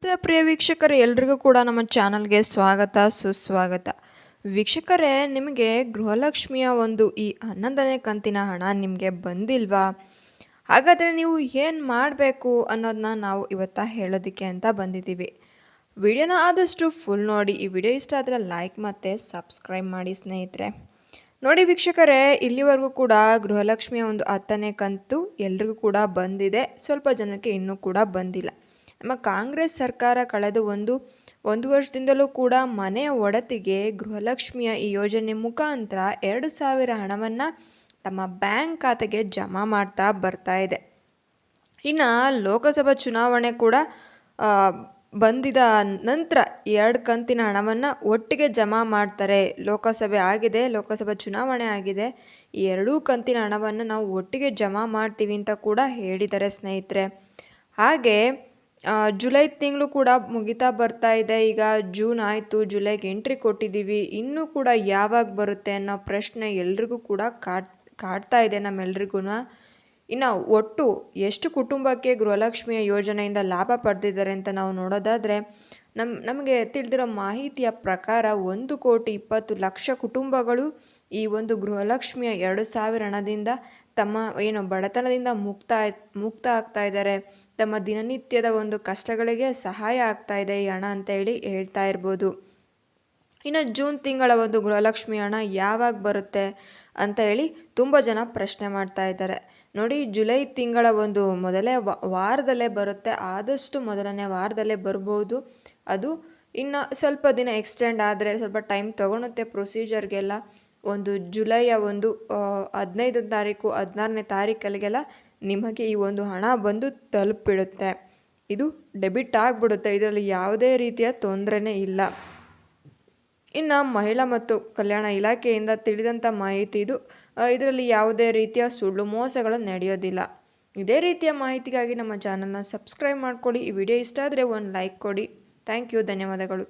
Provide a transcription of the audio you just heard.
ಪ್ರಿಯ ವೀಕ್ಷಕರೇ, ಎಲ್ರಿಗೂ ಕೂಡ ನಮ್ಮ ಚಾನಲ್ಗೆ ಸ್ವಾಗತ ಸುಸ್ವಾಗತ. ವೀಕ್ಷಕರೇ, ನಿಮಗೆ ಗೃಹಲಕ್ಷ್ಮಿಯ ಒಂದು ಈ 11ನೇ ಕಂತಿನ ಹಣ ನಿಮಗೆ ಬಂದಿಲ್ವಾ? ಹಾಗಾದರೆ ನೀವು ಏನು ಮಾಡಬೇಕು ಅನ್ನೋದನ್ನ ನಾವು ಇವತ್ತು ಹೇಳೋದಕ್ಕೆ ಅಂತ ಬಂದಿದ್ದೀವಿ. ವಿಡಿಯೋನ ಆದಷ್ಟು ಫುಲ್ ನೋಡಿ. ಈ ವಿಡಿಯೋ ಇಷ್ಟ ಆದರೆ ಲೈಕ್ ಮತ್ತು ಸಬ್ಸ್ಕ್ರೈಬ್ ಮಾಡಿ ಸ್ನೇಹಿತರೆ. ನೋಡಿ ವೀಕ್ಷಕರೇ, ಇಲ್ಲಿವರೆಗೂ ಕೂಡ ಗೃಹಲಕ್ಷ್ಮಿಯ ಒಂದು 10ನೇ ಕಂತು ಎಲ್ರಿಗೂ ಕೂಡ ಬಂದಿದೆ. ಸ್ವಲ್ಪ ಜನಕ್ಕೆ ಇನ್ನೂ ಕೂಡ ಬಂದಿಲ್ಲ. ನಮ್ಮ ಕಾಂಗ್ರೆಸ್ ಸರ್ಕಾರ ಕಳೆದ ಒಂದು ವರ್ಷದಿಂದಲೂ ಕೂಡ ಮನೆಯ ಒಡತಿಗೆ ಗೃಹಲಕ್ಷ್ಮಿಯ ಈ ಯೋಜನೆ ಮುಖಾಂತರ 2,000 ಹಣವನ್ನು ತಮ್ಮ ಬ್ಯಾಂಕ್ ಖಾತೆಗೆ ಜಮಾ ಮಾಡ್ತಾ ಬರ್ತಾ ಇದೆ. ಇನ್ನು ಲೋಕಸಭಾ ಚುನಾವಣೆ ಕೂಡ ಬಂದಿದ ನಂತರ 2 ಕಂತಿನ ಹಣವನ್ನು ಒಟ್ಟಿಗೆ ಜಮಾ ಮಾಡ್ತಾರೆ. ಲೋಕಸಭಾ ಚುನಾವಣೆ ಆಗಿದೆ. ಈ 2 ಕಂತಿನ ಹಣವನ್ನು ನಾವು ಒಟ್ಟಿಗೆ ಜಮಾ ಮಾಡ್ತೀವಿ ಅಂತ ಕೂಡ ಹೇಳಿದ್ದಾರೆ ಸ್ನೇಹಿತರೆ. ಹಾಗೆ ಜುಲೈ ತಿಂಗಳು ಕೂಡ ಮುಗಿತಾ ಬರ್ತಾ ಇದೆ. ಈಗ ಜೂನ್ ಆಯಿತು, ಜುಲೈಗೆ ಎಂಟ್ರಿ ಕೊಟ್ಟಿದ್ದೀವಿ. ಇನ್ನೂ ಕೂಡ ಯಾವಾಗ ಬರುತ್ತೆ ಅನ್ನೋ ಪ್ರಶ್ನೆ ಎಲ್ರಿಗೂ ಕೂಡ ಕಾಡ್ತಾ ಇದೆ ನಮ್ಮೆಲ್ರಿಗೂ. ಇನ್ನು ಒಟ್ಟು ಎಷ್ಟು ಕುಟುಂಬಕ್ಕೆ ಗೃಹಲಕ್ಷ್ಮಿಯ ಯೋಜನೆಯಿಂದ ಲಾಭ ಪಡೆದಿದ್ದಾರೆ ಅಂತ ನಾವು ನೋಡೋದಾದರೆ, ನಮಗೆ ತಿಳಿದಿರೋ ಮಾಹಿತಿಯ ಪ್ರಕಾರ 1,20,00,000 ಕುಟುಂಬಗಳು ಈ ಒಂದು ಗೃಹಲಕ್ಷ್ಮಿಯ 2,000 ಹಣದಿಂದ ತಮ್ಮ ಬಡತನದಿಂದ ಮುಕ್ತ ಆಗ್ತಾ ಇದ್ದಾರೆ. ತಮ್ಮ ದಿನನಿತ್ಯದ ಒಂದು ಕಷ್ಟಗಳಿಗೆ ಸಹಾಯ ಆಗ್ತಾ ಇದೆ ಈ ಹಣ ಅಂತ ಹೇಳ್ತಾ ಇರ್ಬೋದು. ಇನ್ನು ಜೂನ್ ತಿಂಗಳ ಒಂದು ಗೃಹಲಕ್ಷ್ಮಿ ಹಣ ಯಾವಾಗ ಬರುತ್ತೆ ಅಂತ ತುಂಬ ಜನ ಪ್ರಶ್ನೆ ಮಾಡ್ತಾ ಇದ್ದಾರೆ. ನೋಡಿ, ಜುಲೈ ತಿಂಗಳ ಒಂದು ಮೊದಲೇ ವಾರದಲ್ಲೇ ಬರುತ್ತೆ. ಆದಷ್ಟು ಮೊದಲನೇ ವಾರದಲ್ಲೇ ಬರ್ಬೋದು. ಅದು ಇನ್ನು ಸ್ವಲ್ಪ ದಿನ ಎಕ್ಸ್ಟೆಂಡ್ ಆದರೆ ಸ್ವಲ್ಪ ಟೈಮ್ ತೊಗೊಳುತ್ತೆ ಪ್ರೊಸೀಜರ್ಗೆಲ್ಲ. ಒಂದು ಜುಲೈಯ ಒಂದು 15ನೇ ತಾರೀಕು 16ನೇ ತಾರೀಕಲ್ಲಿಗೆಲ್ಲ ನಿಮಗೆ ಈ ಒಂದು ಹಣ ಬಂದು ತಲುಪಿಡುತ್ತೆ. ಇದು ಡೆಬಿಟ್ ಆಗಿಬಿಡುತ್ತೆ. ಇದರಲ್ಲಿ ಯಾವುದೇ ರೀತಿಯ ತೊಂದರೆನೇ ಇಲ್ಲ. ಇನ್ನು ಮಹಿಳಾ ಮತ್ತು ಕಲ್ಯಾಣ ಇಲಾಖೆಯಿಂದ ತಿಳಿದಂಥ ಮಾಹಿತಿ ಇದು. ಇದರಲ್ಲಿ ಯಾವುದೇ ರೀತಿಯ ಸುಳ್ಳು ಮೋಸಗಳು ನಡೆಯೋದಿಲ್ಲ. ಇದೇ ರೀತಿಯ ಮಾಹಿತಿಗಾಗಿ ನಮ್ಮ ಚಾನಲ್ನ ಸಬ್ಸ್ಕ್ರೈಬ್ ಮಾಡ್ಕೊಳ್ಳಿ. ಈ ವಿಡಿಯೋ ಇಷ್ಟ ಆದರೆ ಒಂದು ಲೈಕ್ ಕೊಡಿ. ಥ್ಯಾಂಕ್ ಯು, ಧನ್ಯವಾದಗಳು.